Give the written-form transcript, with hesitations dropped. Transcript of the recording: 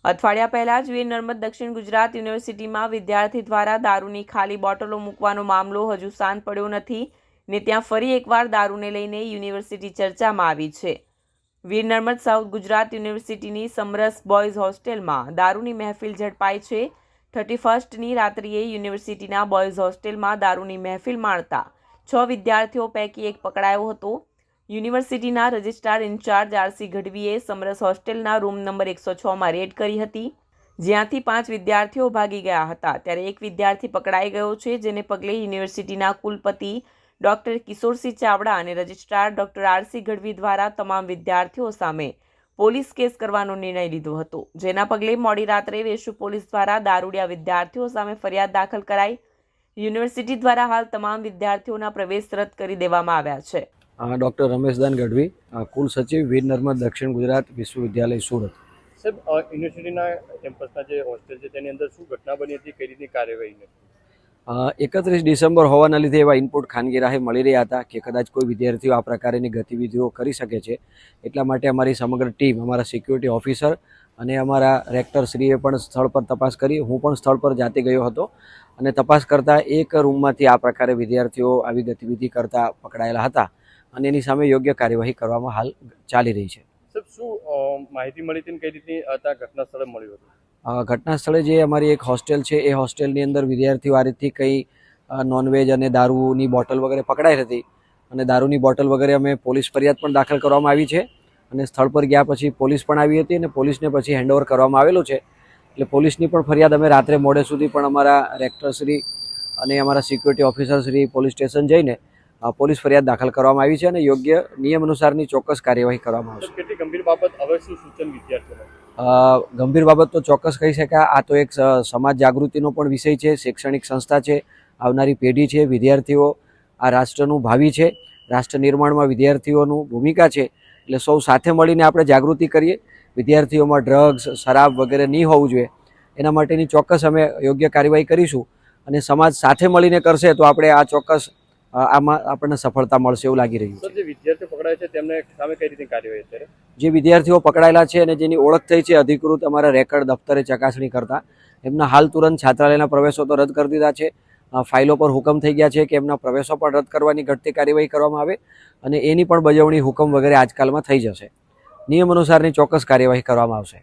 અઠવાડિયા પહેલા જ વીર નર્મદ દક્ષિણ ગુજરાત યુનિવર્સિટીમાં વિદ્યાર્થી દ્વારા દારૂની ખાલી બોટલો મૂકવાનો મામલો હજુ શાંત પડ્યો નથી ને ત્યાં ફરી એકવાર દારૂને લઈને યુનિવર્સિટી ચર્ચામાં આવી છે। વીર નર્મદ સાઉથ ગુજરાત યુનિવર્સિટીની સમરસ બોયઝ હોસ્ટેલમાં દારૂની મહેફિલ ઝડપાઈ છે। 31મી રાત્રિએ યુનિવર્સિટીના બોયઝ હોસ્ટેલમાં દારૂની મહેફિલ માણતા 6 વિદ્યાર્થીઓ પૈકી એક પકડાયો હતો। યુનિવર્સિટીના રજિસ્ટ્રાર ઇન્ચાર્જ આરસી ગઢવીએ સમરસ હોસ્ટેલના રૂમ નંબર 106માં રેડ કરી હતી, જ્યાંથી 5 વિદ્યાર્થીઓ ભાગી ગયા હતા। ત્યારે એક વિદ્યાર્થી પકડાઈ ગયો છે, જેને પગલે યુનિવર્સિટીના કુલપતિ ડોક્ટર કિશોરસિંહ ચાવડા અને રજિસ્ટ્રાર ડોક્ટર આરસી ગઢવી દ્વારા તમામ વિદ્યાર્થીઓ સામે પોલીસ કેસ કરવાનો નિર્ણય લીધો હતો, જેના પગલે મોડી રાત્રે વેસુ પોલીસ દ્વારા દારૂડિયા વિદ્યાર્થીઓ સામે ફરિયાદ દાખલ કરાઈ। યુનિવર્સિટી દ્વારા હાલ તમામ વિદ્યાર્થીઓના પ્રવેશ રદ કરી દેવામાં આવ્યા છે। डॉक्टर रमेशदान गढ़वी, कुल सचिव वीर नर्मद दक्षिण गुजरात विश्वविद्यालय सूरत। साहब, યુનિવર્સિટીના કેમ્પસના જે હોસ્ટેલ છે તેની અંદર શું ઘટના બની હતી, કઈ રીતની કાર્યવાહી હતી? 31 ડિસેમ્બર હોવાના લીધે એવા ઇનપુટ ખાનગી રાહે મળી રહ્યા હતા કે કદાચ કોઈ વિદ્યાર્થીઓ આ પ્રકારની ગતિવિધિઓ કરી શકે છે, એટલા માટે અમારી સમગ્ર ટીમ, અમારા સિક્યુરિટી ઓફિસર અને અમારા રેક્ટરશ્રીએ પણ સ્થળ પર તપાસ કરી। હું પણ સ્થળ પર જાતે ગયો હતો અને તપાસ કરતાં એક રૂમમાંથી આ પ્રકારે વિદ્યાર્થીઓ આવી ગતિવિધિ કરતા પકડાયેલા હતા અને એની સામે યોગ્ય કાર્યવાહી કરવામાં હાલ ચાલી રહી છે। સાહેબ, શું માહિતી મળી હતી, કઈ રીતની આ ઘટના સ્થળે મળ્યું હતું? ઘટના સ્થળે જે અમારી એક હોસ્ટેલ છે એ હોસ્ટેલની અંદર વિદ્યાર્થીઓ આ રીતથી કંઈ નોનવેજ અને દારૂની બોટલ વગેરે પકડાઈ હતી અને દારૂની બોટલ વગેરે અમે પોલીસ ફરિયાદ પણ દાખલ કરવામાં આવી છે અને સ્થળ પર ગયા પછી પોલીસ પણ આવી હતી અને પોલીસને પછી હેન્ડઓવર કરવામાં આવેલું છે। એટલે પોલીસની પણ ફરિયાદ અમે રાત્રે મોડે સુધી પણ અમારા રેક્ટરશ્રી અને અમારા સિક્યુરિટી ઓફિસરશ્રી પોલીસ સ્ટેશન જઈને પોલીસ ફરિયાદ દાખલ કરવામાં આવી છે અને યોગ્ય નિયમ અનુસારની ચોક્કસ કાર્યવાહી કરવામાં આવશે। કેટલી ગંભીર બાબત, હવે શું સૂચન વિદ્યાર્થીઓને? ગંભીર બાબત તો ચોક્કસ કહી શકાય। આ તો એક સમાજ જાગૃતિનો પણ વિષય છે, શૈક્ષણિક સંસ્થા છે, આવનારી પેઢી છે, વિદ્યાર્થીઓ આ રાષ્ટ્રનું ભાવિ છે, રાષ્ટ્ર નિર્માણમાં વિદ્યાર્થીઓનું ભૂમિકા છે। એટલે સૌ સાથે મળીને આપણે જાગૃતિ કરીએ, વિદ્યાર્થીઓમાં ડ્રગ્સ, શરાબ વગેરે નહીં હોવું જોઈએ, એના માટેની ચોક્કસ અમે યોગ્ય કાર્યવાહી કરીશું અને સમાજ સાથે મળીને કરશે તો આપણે આ ચોક્કસ આમાં આપણને સફળતા મળશે એવું લાગી રહ્યું છે। જે વિદ્યાર્થીઓ પકડાય છે તેમને સામે કઈ રીતની કાર્યવાહી અત્યારે? જે વિદ્યાર્થીઓ પકડાયેલા છે અને જેની ઓળખ થઈ છે અધિકૃત અમારા રેકર્ડ દફતરે ચકાસણી કરતા, એમના હાલ તુરંત છાત્રાલયના પ્રવેશો તો રદ કરી દીધા છે। ફાઇલો પર હુકમ થઈ ગયા છે કે એમના પ્રવેશો પણ રદ કરવાની ઘટતી કાર્યવાહી કરવામાં આવે અને એની પણ બજવણી હુકમ વગેરે આજકાલમાં થઈ જશે। નિયમ અનુસારની ચોક્કસ કાર્યવાહી કરવામાં આવશે।